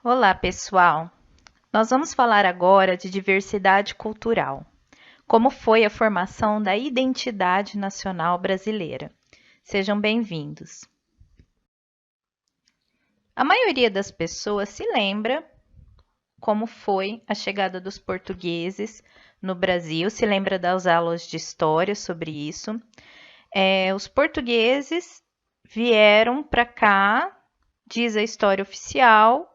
Olá, pessoal! Nós vamos falar agora de diversidade cultural. Como foi a formação da identidade nacional brasileira? Sejam bem-vindos. A maioria das pessoas se lembra como foi a chegada dos portugueses no Brasil, se lembra das aulas de história sobre isso. Os portugueses vieram para cá, diz a história oficial,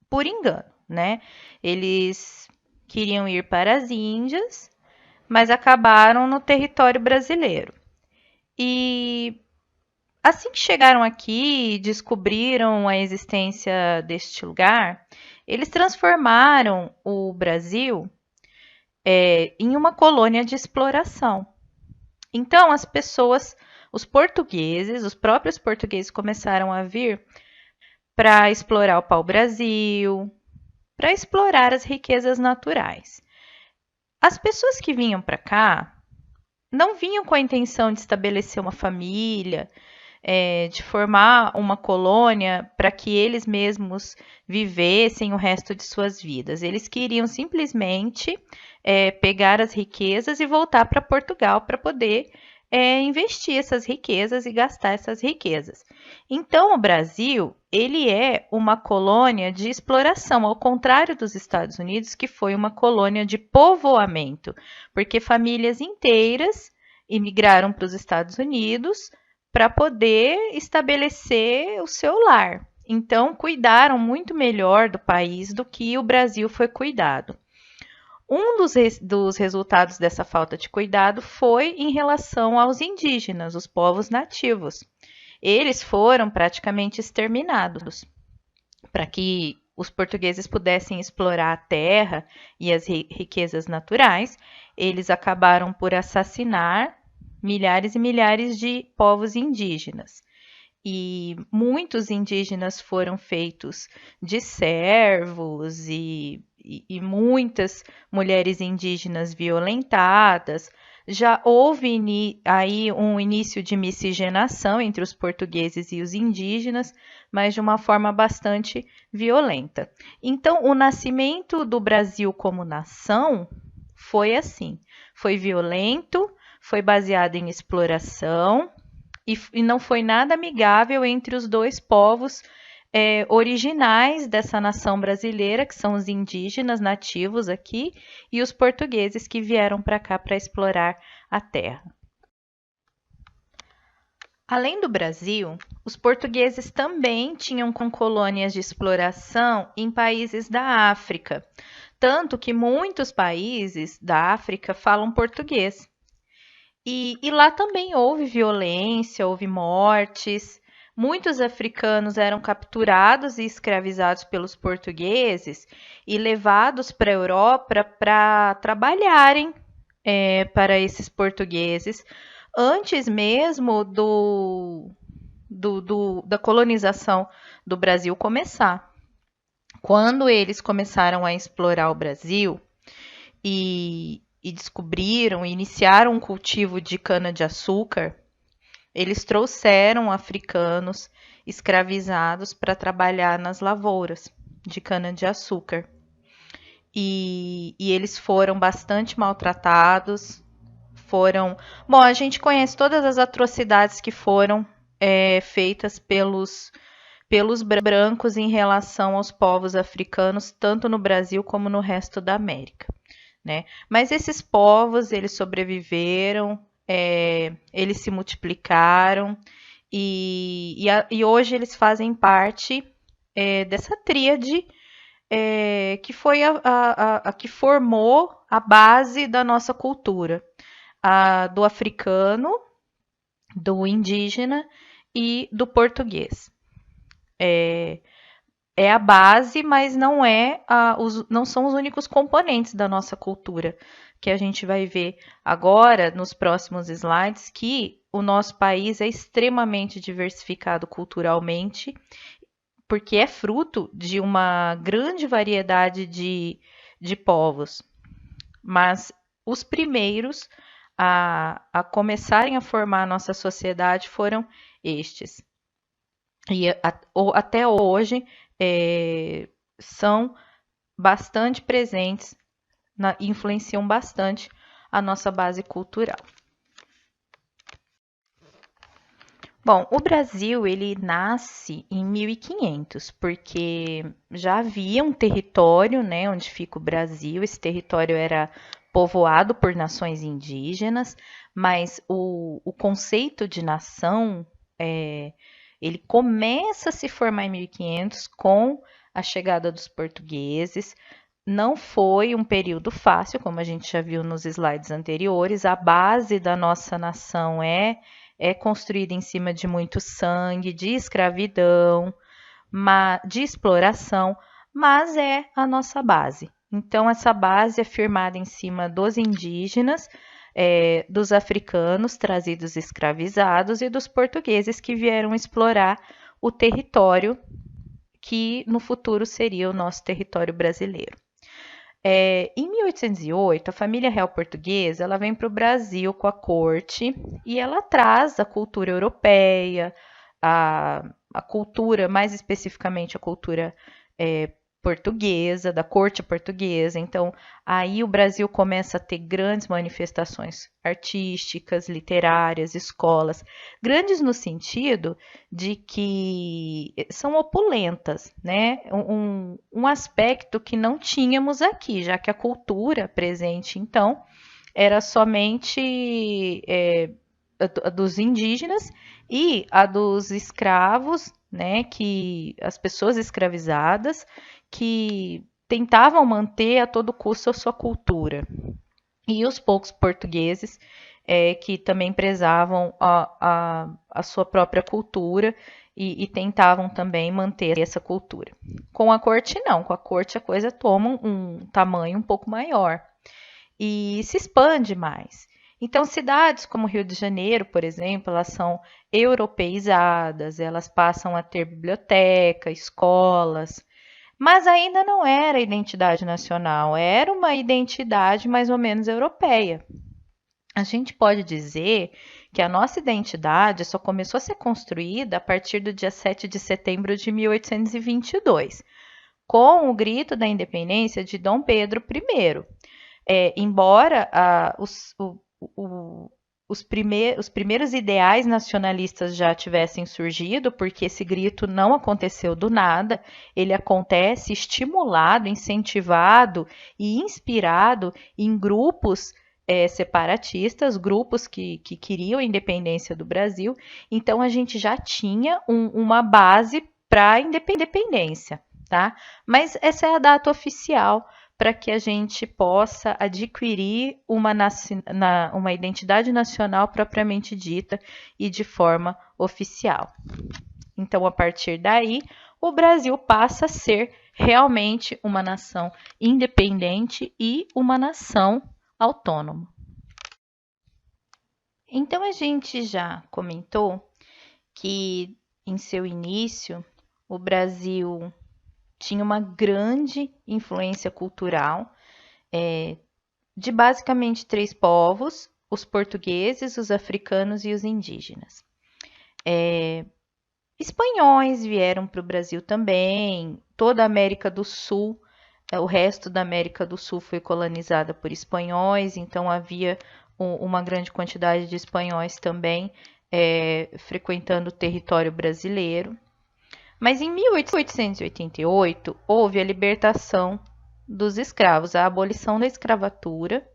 por engano, né? Eles queriam ir para as Índias, mas acabaram no território brasileiro. E assim que chegaram aqui e descobriram a existência deste lugar, eles transformaram o Brasil em uma colônia de exploração. Então, as pessoas, os portugueses, os próprios portugueses começaram a vir para explorar o pau-brasil, para explorar as riquezas naturais. As pessoas que vinham para cá não vinham com a intenção de estabelecer uma família, de formar uma colônia para que eles mesmos vivessem o resto de suas vidas. Eles queriam simplesmente pegar as riquezas e voltar para Portugal para poder investir essas riquezas e gastar essas riquezas. Então, o Brasil, ele é uma colônia de exploração, ao contrário dos Estados Unidos, que foi uma colônia de povoamento, porque famílias inteiras imigraram para os Estados Unidos para poder estabelecer o seu lar. Então, cuidaram muito melhor do país do que o Brasil foi cuidado. Um dos resultados dessa falta de cuidado foi em relação aos indígenas, os povos nativos. Eles foram praticamente exterminados para que os portugueses pudessem explorar a terra e as riquezas naturais. Eles acabaram por assassinar milhares e milhares de povos indígenas. E muitos indígenas foram feitos de servos e muitas mulheres indígenas violentadas. Já houve aí um início de miscigenação entre os portugueses e os indígenas, mas de uma forma bastante violenta. Então, o nascimento do Brasil como nação foi assim: foi violento, foi baseado em exploração e não foi nada amigável entre os dois povos originais dessa nação brasileira, que são os indígenas nativos aqui, e os portugueses que vieram para cá para explorar a terra. Além do Brasil, os portugueses também tinham colônias de exploração em países da África, tanto que muitos países da África falam português. E lá também houve violência, houve mortes. Muitos africanos eram capturados e escravizados pelos portugueses e levados para a Europa para trabalharem para esses portugueses, antes mesmo da colonização do Brasil começar. Quando eles começaram a explorar o Brasil e descobriram, iniciaram um cultivo de cana-de-açúcar, eles trouxeram africanos escravizados para trabalhar nas lavouras de cana-de-açúcar. E eles foram bastante maltratados, Bom, a gente conhece todas as atrocidades que foram feitas pelos brancos em relação aos povos africanos, tanto no Brasil como no resto da América, né? Mas esses povos, eles sobreviveram, eles se multiplicaram e hoje eles fazem parte dessa tríade que foi a que formou a base da nossa cultura, do africano, do indígena e do português. É a base, mas não são os únicos componentes da nossa cultura, que a gente vai ver agora nos próximos slides, que o nosso país é extremamente diversificado culturalmente, porque é fruto de uma grande variedade de povos. Mas os primeiros a começarem a formar a nossa sociedade foram estes. E até hoje são bastante presentes, influenciam bastante a nossa base cultural. Bom, o Brasil ele nasce em 1500, porque já havia um território, né, onde fica o Brasil. Esse território era povoado por nações indígenas, mas o conceito de nação ele começa a se formar em 1500 com a chegada dos portugueses. Não foi um período fácil, como a gente já viu nos slides anteriores. A base da nossa nação é construída em cima de muito sangue, de escravidão, de exploração, mas é a nossa base. Então, essa base é firmada em cima dos indígenas, dos africanos trazidos escravizados e dos portugueses que vieram explorar o território que no futuro seria o nosso território brasileiro. Em 1808, a família real portuguesa ela vem para o Brasil com a corte e ela traz a cultura europeia, a cultura, mais especificamente a cultura portuguesa, da corte portuguesa. Então, aí o Brasil começa a ter grandes manifestações artísticas, literárias, escolas, grandes no sentido de que são opulentas, né? Um aspecto que não tínhamos aqui, já que a cultura presente, então, era somente a dos indígenas e a dos escravos, né? Que as pessoas escravizadas que tentavam manter a todo custo a sua cultura. E os poucos portugueses que também prezavam a sua própria cultura e tentavam também manter essa cultura. Com a corte, não. Com a corte, a coisa toma um tamanho um pouco maior e se expande mais. Então, cidades como Rio de Janeiro, por exemplo, elas são europeizadas, elas passam a ter biblioteca, escolas, mas ainda não era identidade nacional, era uma identidade mais ou menos europeia. A gente pode dizer que a nossa identidade só começou a ser construída a partir do dia 7 de setembro de 1822, com o grito da independência de Dom Pedro I. Embora os primeiros ideais nacionalistas já tivessem surgido, porque esse grito não aconteceu do nada, ele acontece estimulado, incentivado e inspirado em grupos separatistas, grupos que queriam a independência do Brasil. Então, a gente já tinha uma base para a independência, tá? Mas essa é a data oficial para que a gente possa adquirir uma identidade nacional propriamente dita e de forma oficial. Então, a partir daí, o Brasil passa a ser realmente uma nação independente e uma nação autônoma. Então, a gente já comentou que em seu início o Brasil tinha uma grande influência cultural de basicamente 3 povos, os portugueses, os africanos e os indígenas. Espanhóis vieram para o Brasil também, toda a América do Sul, o resto da América do Sul foi colonizada por espanhóis, então havia uma grande quantidade de espanhóis também frequentando o território brasileiro. Mas em 1888 houve a libertação dos escravos, a abolição da escravatura,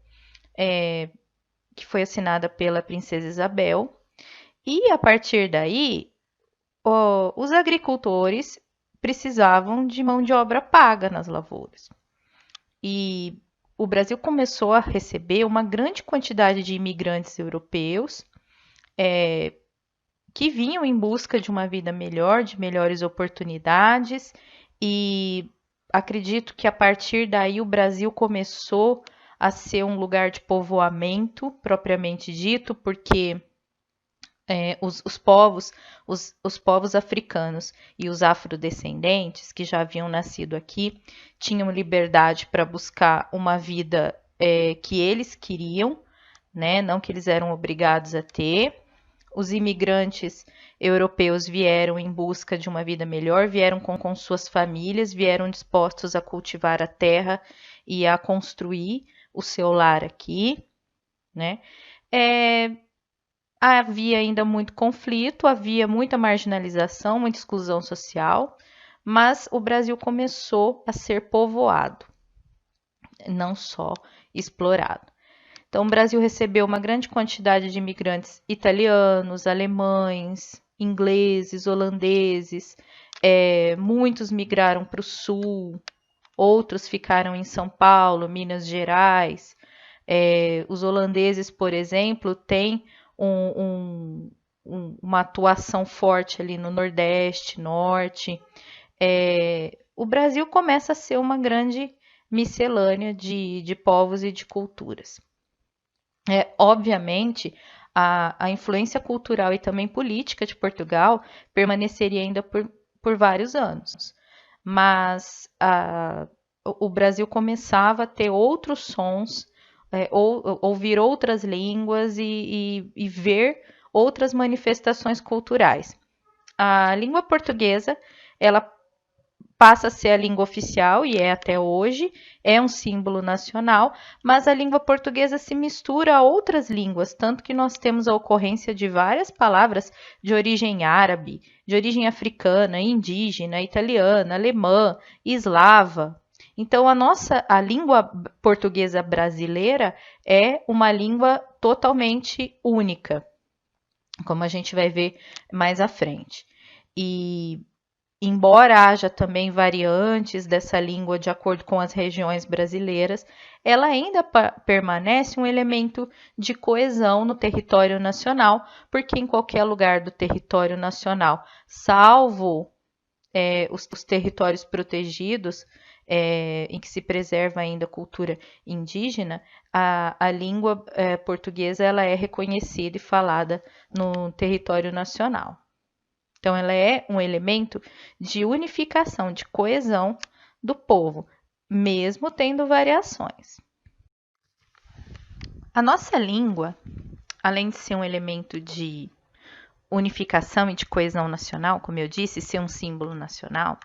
que foi assinada pela princesa Isabel. E a partir daí, os agricultores precisavam de mão de obra paga nas lavouras. E o Brasil começou a receber uma grande quantidade de imigrantes europeus que vinham em busca de uma vida melhor, de melhores oportunidades, e acredito que a partir daí o Brasil começou a ser um lugar de povoamento propriamente dito, porque os povos africanos e os afrodescendentes que já haviam nascido aqui tinham liberdade para buscar uma vida que eles queriam, né? Não que eles eram obrigados a ter. Os imigrantes europeus vieram em busca de uma vida melhor, vieram com suas famílias, vieram dispostos a cultivar a terra e a construir o seu lar aqui, né? É, havia ainda muito conflito, havia muita marginalização, muita exclusão social, mas o Brasil começou a ser povoado, não só explorado. Então, o Brasil recebeu uma grande quantidade de imigrantes italianos, alemães, ingleses, holandeses. Muitos migraram para o sul, outros ficaram em São Paulo, Minas Gerais. Os holandeses, por exemplo, têm uma atuação forte ali no Nordeste, Norte. O Brasil começa a ser uma grande miscelânea de povos e de culturas. Obviamente, a influência cultural e também política de Portugal permaneceria ainda por vários anos, mas o Brasil começava a ter outros sons, ouvir outras línguas e ver outras manifestações culturais. A língua portuguesa, ela passa a ser a língua oficial e é até hoje, é um símbolo nacional, mas a língua portuguesa se mistura a outras línguas, tanto que nós temos a ocorrência de várias palavras de origem árabe, de origem africana, indígena, italiana, alemã, eslava. Então a língua portuguesa brasileira é uma língua totalmente única, como a gente vai ver mais à frente. E embora haja também variantes dessa língua de acordo com as regiões brasileiras, ela ainda permanece um elemento de coesão no território nacional, porque em qualquer lugar do território nacional, salvo os territórios protegidos, em que se preserva ainda a cultura indígena, a língua portuguesa ela é reconhecida e falada no território nacional. Então, ela é um elemento de unificação, de coesão do povo, mesmo tendo variações. A nossa língua, além de ser um elemento de unificação e de coesão nacional, como eu disse, ser um símbolo nacional,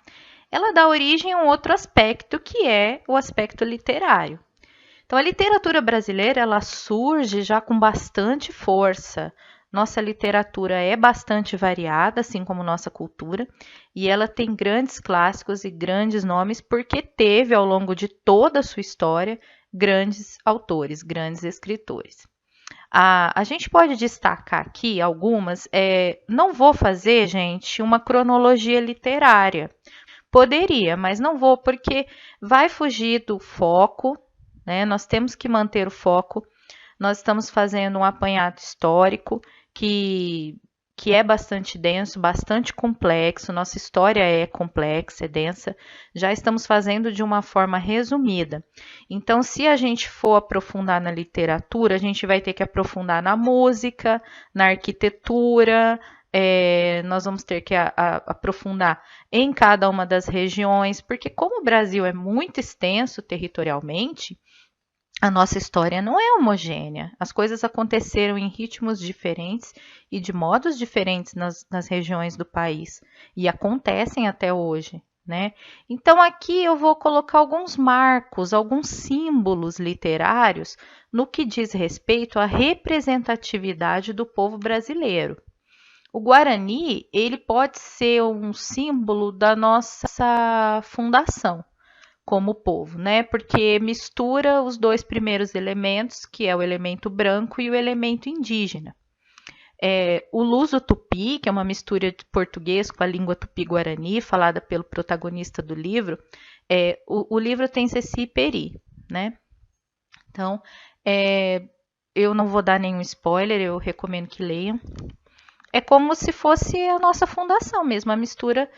ela dá origem a um outro aspecto, que é o aspecto literário. Então, a literatura brasileira, ela surge já com bastante força. Nossa literatura é bastante variada, assim como nossa cultura, e ela tem grandes clássicos e grandes nomes, porque teve, ao longo de toda a sua história, grandes autores, grandes escritores. A gente pode destacar aqui algumas, não vou fazer, gente, uma cronologia literária. Poderia, mas não vou, porque vai fugir do foco, né? Nós temos que manter o foco. Nós estamos fazendo um apanhado histórico que é bastante denso, bastante complexo. Nossa história é complexa, é densa. Já estamos fazendo de uma forma resumida. Então, se a gente for aprofundar na literatura, a gente vai ter que aprofundar na música, na arquitetura. Nós vamos ter que aprofundar em cada uma das regiões, porque como o Brasil é muito extenso territorialmente, a nossa história não é homogênea. As coisas aconteceram em ritmos diferentes e de modos diferentes nas regiões do país e acontecem até hoje, né? Então aqui eu vou colocar alguns marcos, alguns símbolos literários no que diz respeito à representatividade do povo brasileiro. O Guarani, ele pode ser um símbolo da nossa fundação como povo, né? Porque mistura os dois primeiros elementos, que é o elemento branco e o elemento indígena. O luso-tupi, que é uma mistura de português com a língua tupi-guarani, falada pelo protagonista do livro, o livro tem Ceci e Peri, né? Então, eu não vou dar nenhum spoiler, eu recomendo que leiam. É como se fosse a nossa fundação mesmo, a mistura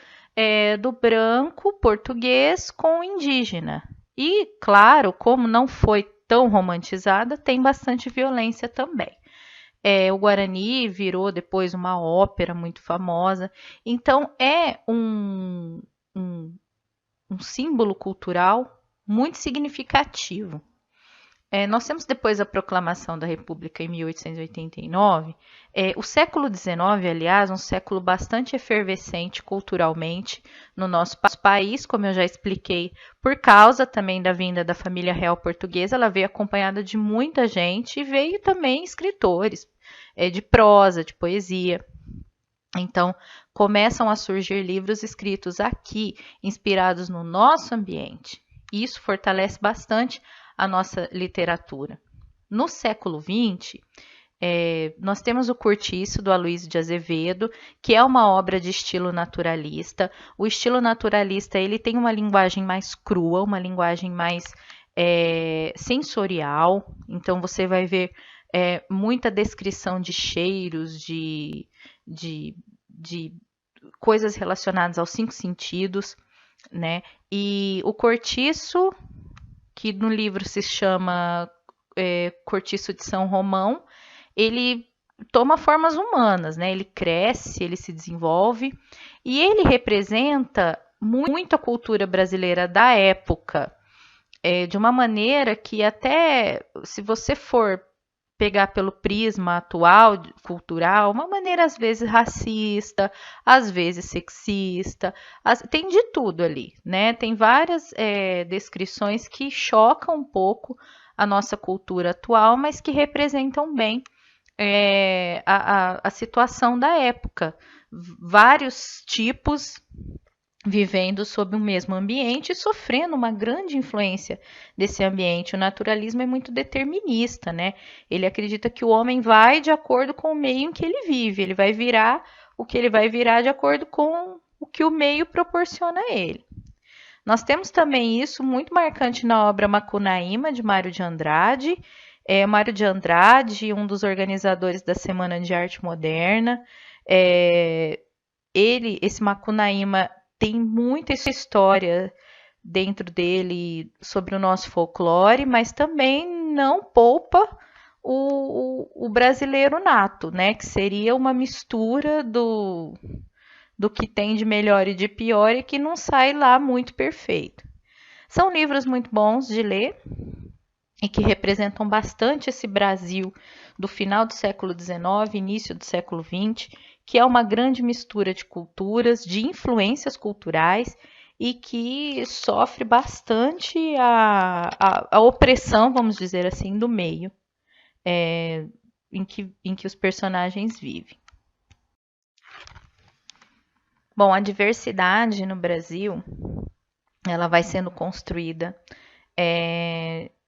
do branco português com o indígena. E, claro, como não foi tão romantizada, tem bastante violência também. O Guarani virou depois uma ópera muito famosa. Então, é um símbolo cultural muito significativo. Nós temos depois a proclamação da República em 1889. O século XIX, aliás, um século bastante efervescente culturalmente no nosso país, como eu já expliquei, por causa também da vinda da família real portuguesa. Ela veio acompanhada de muita gente e veio também escritores de prosa, de poesia. Então, começam a surgir livros escritos aqui, inspirados no nosso ambiente. Isso fortalece bastante a nossa literatura. No século XX, nós temos o Cortiço, do Aloysio de Azevedo, que é uma obra de estilo naturalista. O estilo naturalista ele tem uma linguagem mais crua, uma linguagem mais sensorial. Então, você vai ver muita descrição de cheiros, de coisas relacionadas aos 5 sentidos, né? E o Cortiço, que no livro se chama Cortiço de São Romão, ele toma formas humanas, né? Ele cresce, ele se desenvolve e ele representa muito a cultura brasileira da época, de uma maneira que até se você for pegar pelo prisma atual, cultural, uma maneira às vezes racista, às vezes sexista, tem de tudo ali, né? Tem várias descrições que chocam um pouco a nossa cultura atual, mas que representam bem a situação da época. Vários tipos vivendo sob o mesmo ambiente e sofrendo uma grande influência desse ambiente. O naturalismo é muito determinista, né? Ele acredita que o homem vai de acordo com o meio em que ele vive, ele vai virar o que ele vai virar de acordo com o que o meio proporciona a ele. Nós temos também isso muito marcante na obra Macunaíma, de Mário de Andrade. Mário de Andrade, um dos organizadores da Semana de Arte Moderna. Esse Macunaíma tem muita história dentro dele sobre o nosso folclore, mas também não poupa o brasileiro nato, né? Que seria uma mistura do que tem de melhor e de pior e que não sai lá muito perfeito. São livros muito bons de ler e que representam bastante esse Brasil do final do século XIX, início do século XX, que é uma grande mistura de culturas, de influências culturais e que sofre bastante a opressão, vamos dizer assim, do meio em que os personagens vivem. Bom, a diversidade no Brasil, ela vai sendo construída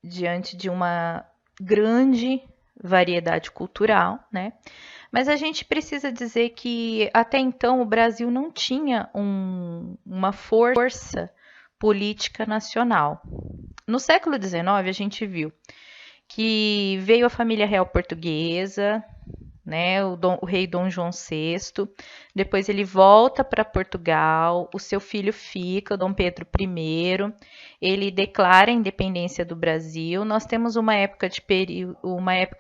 diante de uma grande variedade cultural, né? Mas a gente precisa dizer que até então o Brasil não tinha uma força política nacional. No século XIX a gente viu que veio a família real portuguesa, né, o rei Dom João VI, depois ele volta para Portugal, o seu filho fica, Dom Pedro I, ele declara a independência do Brasil. Nós temos uma época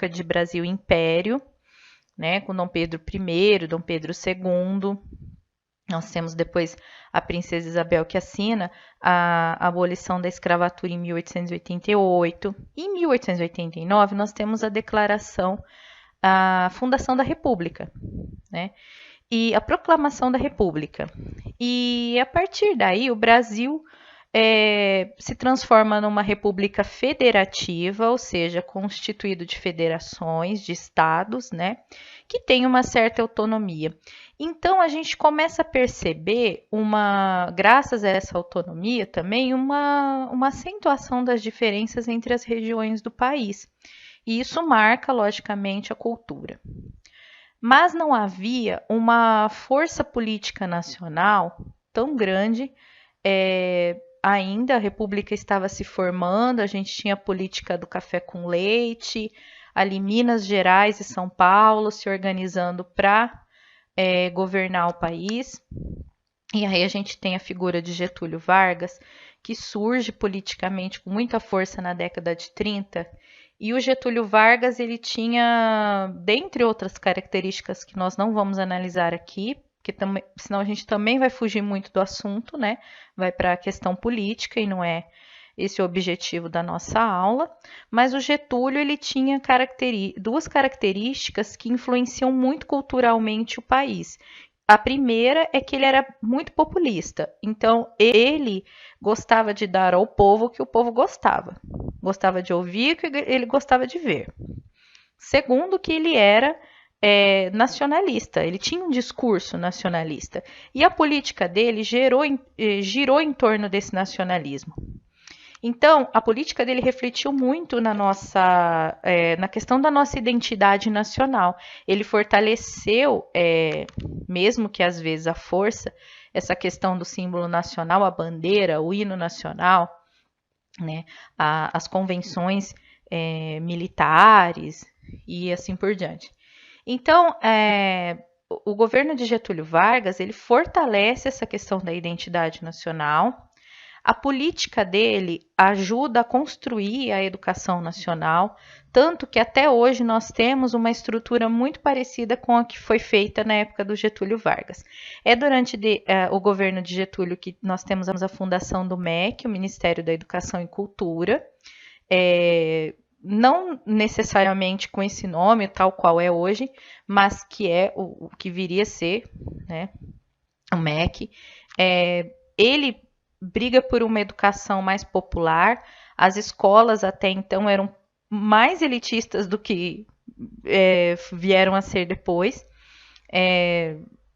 de Brasil Império, né, com Dom Pedro I, Dom Pedro II. Nós temos depois a princesa Isabel que assina a abolição da escravatura em 1888. Em 1889 nós temos a fundação da República, né? E a proclamação da República. E a partir daí o Brasil se transforma numa república federativa, ou seja, constituído de federações, de estados, né, que tem uma certa autonomia. Então a gente começa a perceber graças a essa autonomia também, uma acentuação das diferenças entre as regiões do país. E isso marca, logicamente, a cultura. Mas não havia uma força política nacional tão grande. Ainda a República estava se formando, a gente tinha a política do café com leite, ali Minas Gerais e São Paulo se organizando para governar o país. E aí a gente tem a figura de Getúlio Vargas, que surge politicamente com muita força na década de 30. E o Getúlio Vargas, ele tinha, dentre outras características que nós não vamos analisar aqui, porque senão a gente também vai fugir muito do assunto, né? Vai para a questão política e não é esse objetivo da nossa aula, mas o Getúlio ele tinha duas características que influenciam muito culturalmente o país. A primeira é que ele era muito populista, então ele gostava de dar ao povo o que o povo gostava de ouvir o que ele gostava de ver. Segundo, que ele era nacionalista, ele tinha um discurso nacionalista e a política dele girou em torno desse nacionalismo. Então, a política dele refletiu muito na questão da nossa identidade nacional. Ele fortaleceu, mesmo que às vezes a força, essa questão do símbolo nacional, a bandeira, o hino nacional, né, as convenções militares e assim por diante. Então, o governo de Getúlio Vargas ele fortalece essa questão da identidade nacional. A política dele ajuda a construir a educação nacional, tanto que até hoje nós temos uma estrutura muito parecida com a que foi feita na época do Getúlio Vargas. É durante o governo de Getúlio que nós temos a fundação do MEC, o Ministério da Educação e Cultura, não necessariamente com esse nome, tal qual é hoje, mas que é o que viria a ser, né, o MEC. Ele briga por uma educação mais popular. As escolas até então eram mais elitistas do que vieram a ser depois.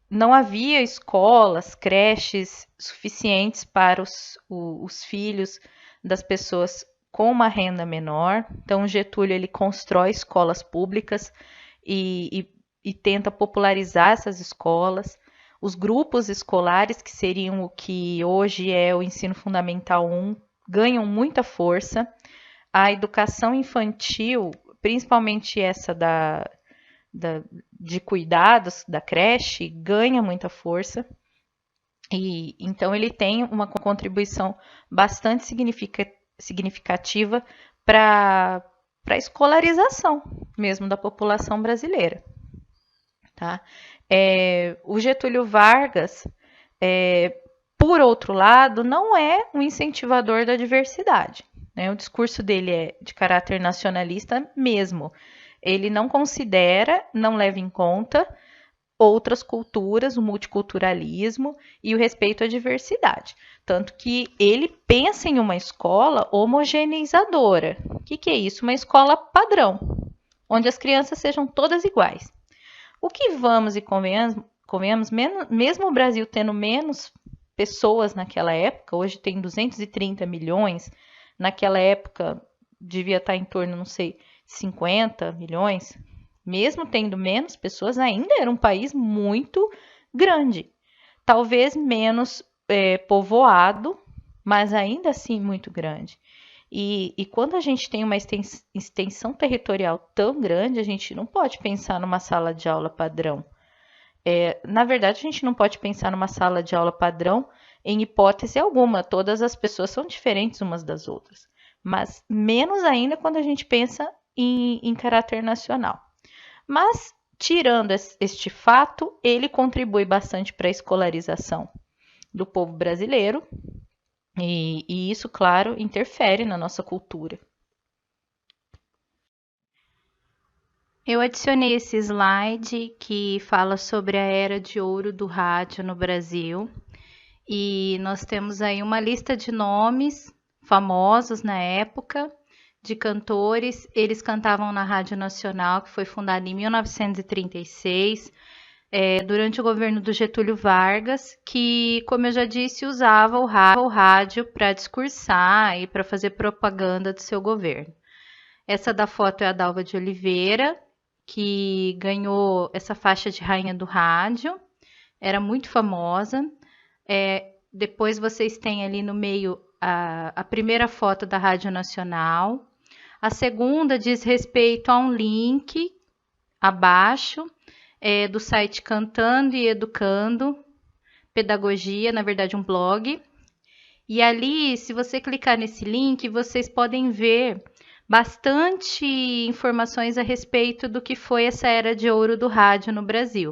Não havia escolas, creches suficientes para os filhos das pessoas com uma renda menor. Então, Getúlio ele constrói escolas públicas e tenta popularizar essas escolas. Os grupos escolares, que seriam o que hoje é o ensino fundamental 1, ganham muita força. A educação infantil, principalmente essa de cuidados da creche, ganha muita força. E então ele tem uma contribuição bastante significativa para a escolarização mesmo da população brasileira. Tá? O Getúlio Vargas, por outro lado, não é um incentivador da diversidade. Né? O discurso dele é de caráter nacionalista mesmo. Ele não considera, não leva em conta outras culturas, o multiculturalismo e o respeito à diversidade. Tanto que ele pensa em uma escola homogeneizadora. O que é isso? Uma escola padrão, onde as crianças sejam todas iguais. O que vamos e convenhamos, mesmo o Brasil tendo menos pessoas naquela época, hoje tem 230 milhões, naquela época devia estar em torno, não sei, 50 milhões, mesmo tendo menos pessoas, ainda era um país muito grande. Talvez menos povoado, mas ainda assim muito grande. E quando a gente tem uma extensão territorial tão grande, a gente não pode pensar numa sala de aula padrão. Na verdade, a gente não pode pensar numa sala de aula padrão em hipótese alguma. Todas as pessoas são diferentes umas das outras. Mas menos ainda quando a gente pensa em caráter nacional. Mas, tirando este fato, ele contribui bastante para a escolarização do povo brasileiro. E isso, claro, interfere na nossa cultura. Eu adicionei esse slide que fala sobre a era de ouro do rádio no Brasil. E nós temos aí uma lista de nomes famosos na época, de cantores. Eles cantavam na Rádio Nacional, que foi fundada em 1936. Durante o governo do Getúlio Vargas, que, como eu já disse, usava o rádio para discursar e para fazer propaganda do seu governo. Essa da foto é a Dalva de Oliveira, que ganhou essa faixa de rainha do rádio, era muito famosa. Depois vocês têm ali no meio a primeira foto da Rádio Nacional. A segunda diz respeito a um link abaixo, do site Cantando e Educando Pedagogia, na verdade um blog. E ali, se você clicar nesse link, vocês podem ver bastante informações a respeito do que foi essa era de ouro do rádio no Brasil.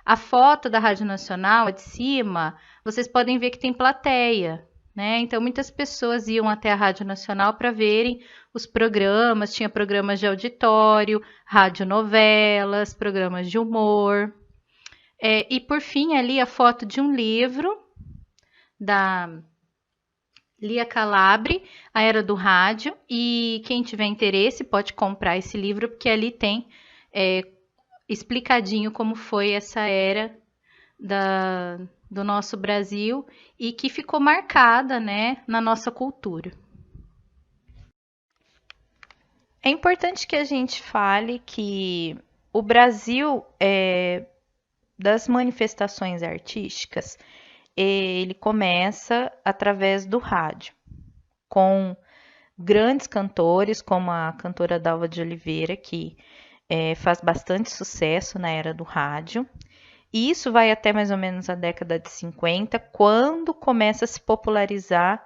A foto da Rádio Nacional, de cima, vocês podem ver que tem plateia, né? Então muitas pessoas iam até a Rádio Nacional para verem os programas, tinha programas de auditório, radionovelas, programas de humor. E por fim ali a foto de um livro da Lia Calabre, A Era do Rádio, e quem tiver interesse pode comprar esse livro, porque ali tem explicadinho como foi essa era do nosso Brasil e que ficou marcada, né, na nossa cultura. É importante que a gente fale que o Brasil, das manifestações artísticas, ele começa através do rádio, com grandes cantores, como a cantora Dalva de Oliveira, que faz bastante sucesso na era do rádio. E isso vai até mais ou menos a década de 50, quando começa a se popularizar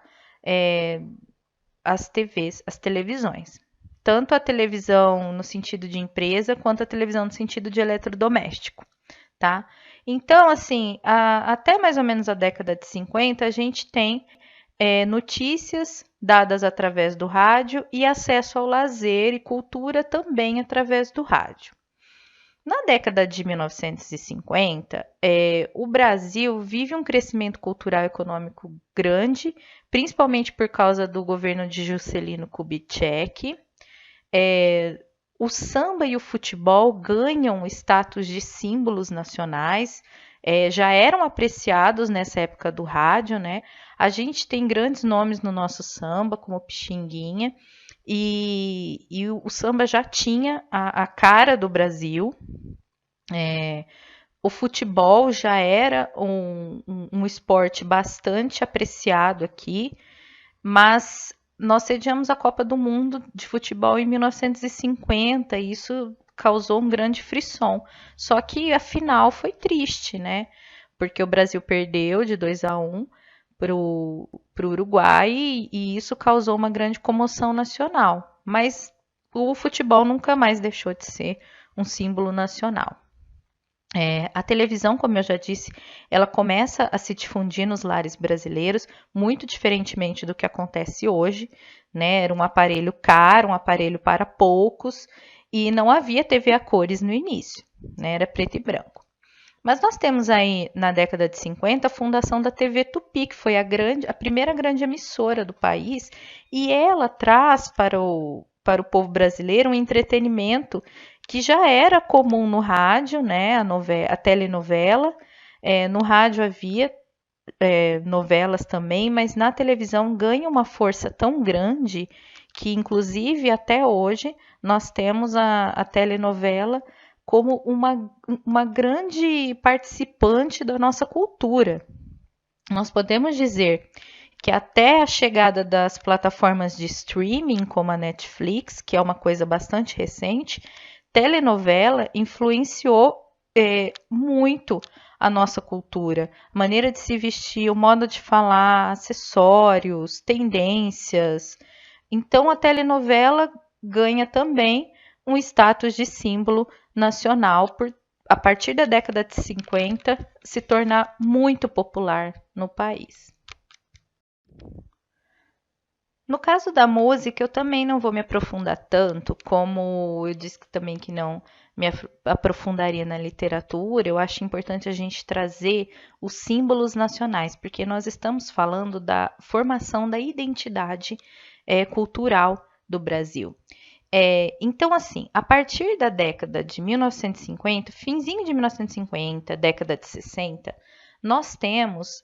as TVs, as televisões. Tanto a televisão no sentido de empresa, quanto a televisão no sentido de eletrodoméstico, tá? Então, assim, até mais ou menos a década de 50, a gente tem notícias dadas através do rádio e acesso ao lazer e cultura também através do rádio. Na década de 1950, o Brasil vive um crescimento cultural e econômico grande, principalmente por causa do governo de Juscelino Kubitschek. O samba e o futebol ganham status de símbolos nacionais, já eram apreciados nessa época do rádio, né? A gente tem grandes nomes no nosso samba, como Pixinguinha, e o samba já tinha a cara do Brasil. O futebol já era um esporte bastante apreciado aqui, mas nós sediamos a Copa do Mundo de futebol em 1950 e isso causou um grande frisson. Só que a final foi triste, né? Porque o Brasil perdeu de 2-1 para o Uruguai e isso causou uma grande comoção nacional. Mas o futebol nunca mais deixou de ser um símbolo nacional. A televisão, como eu já disse, ela começa a se difundir nos lares brasileiros, muito diferentemente do que acontece hoje, né? Era um aparelho caro, um aparelho para poucos, e não havia TV a cores no início, né? Era preto e branco. Mas nós temos aí, na década de 50, a fundação da TV Tupi, que foi a primeira grande emissora do país, e ela traz para o povo brasileiro um entretenimento que já era comum no rádio, né? A telenovela. No rádio havia novelas também, mas na televisão ganha uma força tão grande que, inclusive, até hoje, nós temos a telenovela como uma grande participante da nossa cultura. Nós podemos dizer que até a chegada das plataformas de streaming, como a Netflix, que é uma coisa bastante recente, telenovela influenciou muito a nossa cultura, a maneira de se vestir, o modo de falar, acessórios, tendências. Então a telenovela ganha também um status de símbolo nacional por, a partir da década de 50, se tornar muito popular no país. No caso da música, eu também não vou me aprofundar tanto, como eu disse também que não me aprofundaria na literatura. Eu acho importante a gente trazer os símbolos nacionais, porque nós estamos falando da formação da identidade cultural do Brasil. Então, assim, a partir da década de 1950, finzinho de 1950, década de 60, nós temos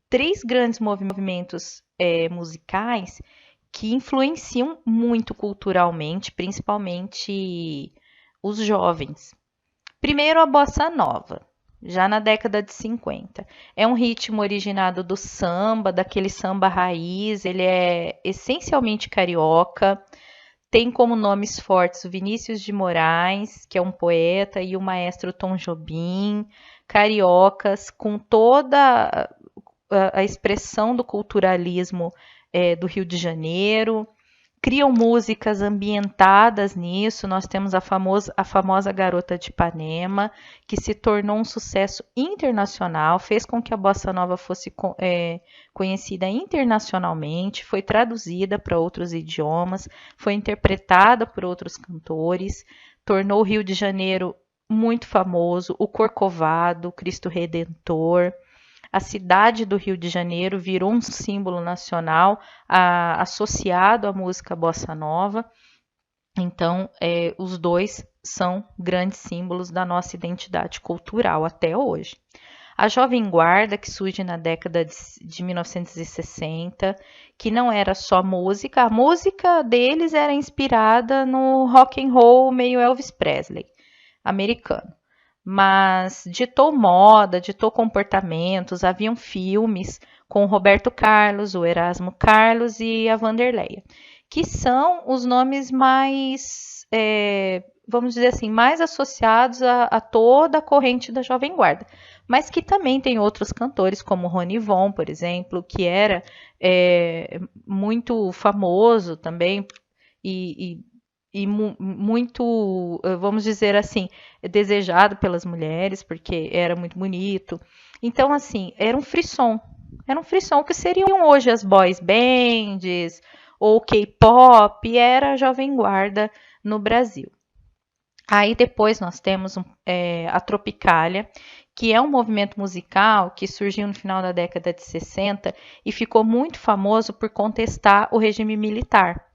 três grandes movimentos musicais que influenciam muito culturalmente, principalmente os jovens. Primeiro, a bossa nova, já na década de 50. É um ritmo originado do samba, daquele samba raiz, ele é essencialmente carioca. Tem como nomes fortes o Vinícius de Moraes, que é um poeta, e o maestro Tom Jobim, cariocas, com toda a expressão do culturalismo do Rio de Janeiro. criam músicas ambientadas nisso. Nós temos a famosa Garota de Ipanema, que se tornou um sucesso internacional, fez com que a bossa nova fosse conhecida internacionalmente, foi traduzida para outros idiomas, foi interpretada por outros cantores, tornou o Rio de Janeiro muito famoso, o Corcovado, o Cristo Redentor. A cidade do Rio de Janeiro virou um símbolo nacional associado à música bossa nova. Então, os dois são grandes símbolos da nossa identidade cultural até hoje. A Jovem Guarda, que surge na década de 1960, que não era só música, a música deles era inspirada no rock and roll meio Elvis Presley, americano. Mas ditou moda, ditou comportamentos, haviam filmes com o Roberto Carlos, o Erasmo Carlos e a Vanderleia, que são os nomes mais, vamos dizer assim, mais associados a toda a corrente da Jovem Guarda, mas que também tem outros cantores, como Rony Von, por exemplo, que era muito famoso também e muito, vamos dizer assim, desejado pelas mulheres, porque era muito bonito. Então, assim, era um frisson. Era um frisson que seriam hoje as boys bands ou K-pop, era a Jovem Guarda no Brasil. Aí depois nós temos a Tropicália, que é um movimento musical que surgiu no final da década de 60 e ficou muito famoso por contestar o regime militar.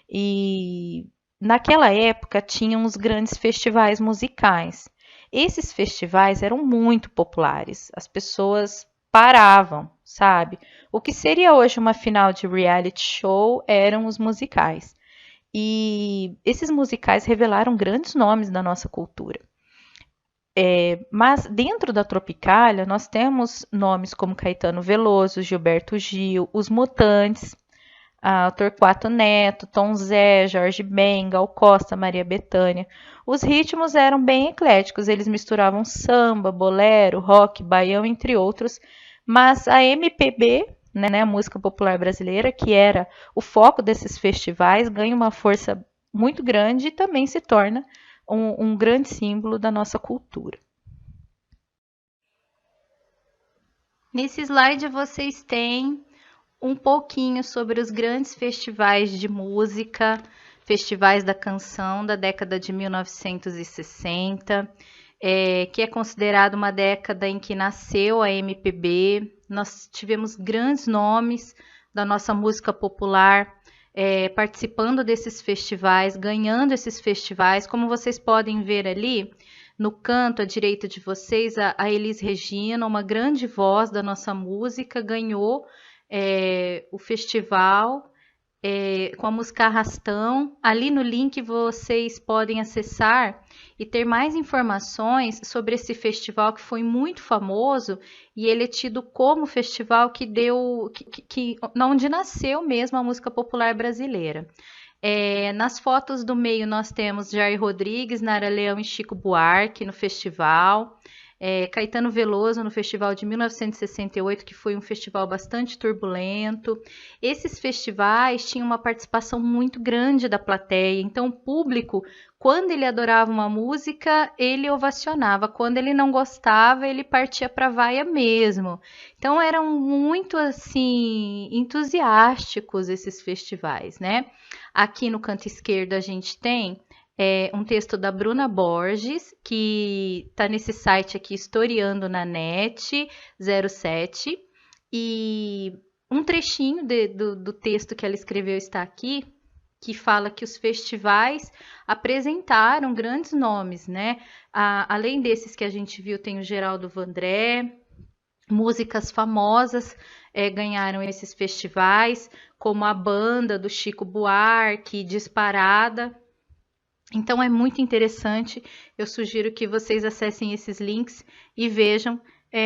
E naquela época tinham os grandes festivais musicais. Esses festivais eram muito populares, as pessoas paravam, sabe? O que seria hoje uma final de reality show eram os musicais. E esses musicais revelaram grandes nomes da nossa cultura. Mas dentro da Tropicália nós temos nomes como Caetano Veloso, Gilberto Gil, os Mutantes, Torquato Neto, Tom Zé, Jorge Ben, Gal Costa, Maria Bethânia. Os ritmos eram bem ecléticos, eles misturavam samba, bolero, rock, baião, entre outros, mas a MPB, né, a música popular brasileira, que era o foco desses festivais, ganha uma força muito grande e também se torna um grande símbolo da nossa cultura. Nesse slide vocês têm um pouquinho sobre os grandes festivais de música, festivais da canção da década de 1960, que é considerado uma década em que nasceu a MPB. Nós tivemos grandes nomes da nossa música popular participando desses festivais, ganhando esses festivais. Como vocês podem ver ali, no canto à direita de vocês, a Elis Regina, uma grande voz da nossa música, ganhou o festival com a música Arrastão. Ali no link vocês podem acessar e ter mais informações sobre esse festival que foi muito famoso e ele é tido como festival que deu, onde nasceu mesmo a música popular brasileira. Nas fotos do meio nós temos Jair Rodrigues, Nara Leão e Chico Buarque no festival. Caetano Veloso no festival de 1968, que foi um festival bastante turbulento. Esses festivais tinham uma participação muito grande da plateia, então o público, quando ele adorava uma música, ele ovacionava, quando ele não gostava, ele partia para a vaia mesmo. Então eram muito assim entusiásticos esses festivais, né? Aqui no canto esquerdo a gente tem um texto da Bruna Borges, que está nesse site aqui, Historiando na Net 07, e um trechinho do texto que ela escreveu está aqui, que fala que os festivais apresentaram grandes nomes, né? Além desses que a gente viu, tem o Geraldo Vandré, músicas famosas ganharam esses festivais, como a banda do Chico Buarque, Disparada. Então é muito interessante, eu sugiro que vocês acessem esses links e vejam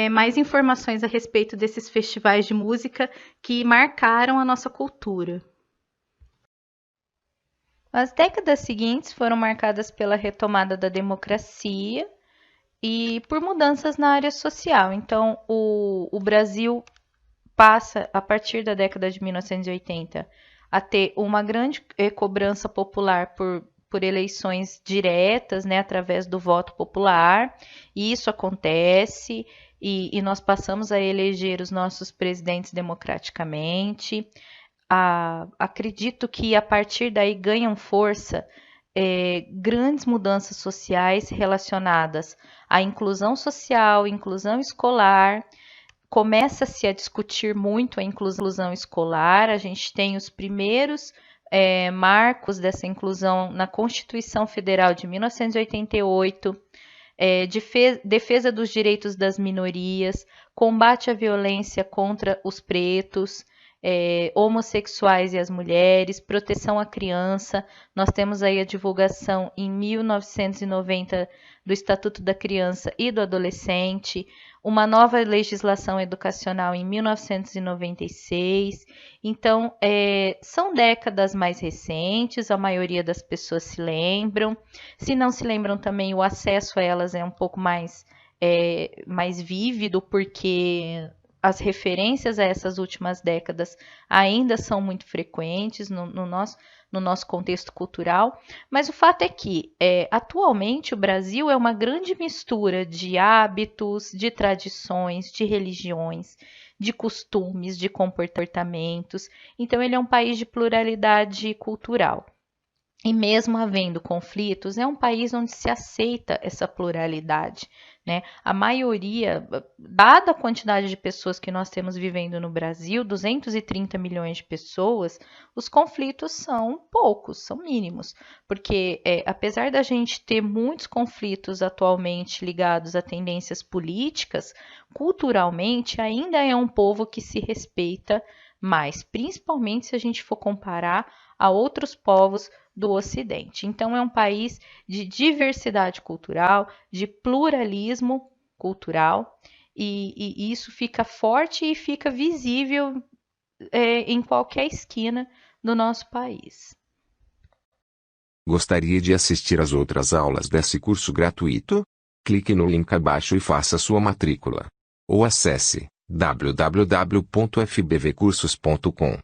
mais informações a respeito desses festivais de música que marcaram a nossa cultura. As décadas seguintes foram marcadas pela retomada da democracia e por mudanças na área social. Então o Brasil passa, a partir da década de 1980, a ter uma grande cobrança popular por eleições diretas, né, através do voto popular, e isso acontece, e nós passamos a eleger os nossos presidentes democraticamente. Acredito que a partir daí ganham força grandes mudanças sociais relacionadas à inclusão social, inclusão escolar. Começa-se a discutir muito a inclusão escolar. A gente tem os primeiros marcos dessa inclusão na Constituição Federal de 1988, defesa dos direitos das minorias, combate à violência contra os pretos, homossexuais e as mulheres, proteção à criança. Nós temos aí a divulgação em 1990 do Estatuto da Criança e do Adolescente, uma nova legislação educacional em 1996. Então, são décadas mais recentes, a maioria das pessoas se lembram. Se não se lembram também, o acesso a elas é um pouco mais vívido, porque as referências a essas últimas décadas ainda são muito frequentes no nosso contexto cultural, mas o fato é que, atualmente, o Brasil é uma grande mistura de hábitos, de tradições, de religiões, de costumes, de comportamentos. Então, ele é um país de pluralidade cultural. E mesmo havendo conflitos, é um país onde se aceita essa pluralidade, né? A maioria, dada a quantidade de pessoas que nós temos vivendo no Brasil, 230 milhões de pessoas, os conflitos são poucos, são mínimos, porque apesar da gente ter muitos conflitos atualmente ligados a tendências políticas, culturalmente ainda é um povo que se respeita mais, principalmente se a gente for comparar a outros povos do Ocidente. Então, é um país de diversidade cultural, de pluralismo cultural, e isso fica forte e fica visível em qualquer esquina do nosso país. Gostaria de assistir às outras aulas desse curso gratuito? Clique no link abaixo e faça sua matrícula. Ou acesse www.fbvcursos.com.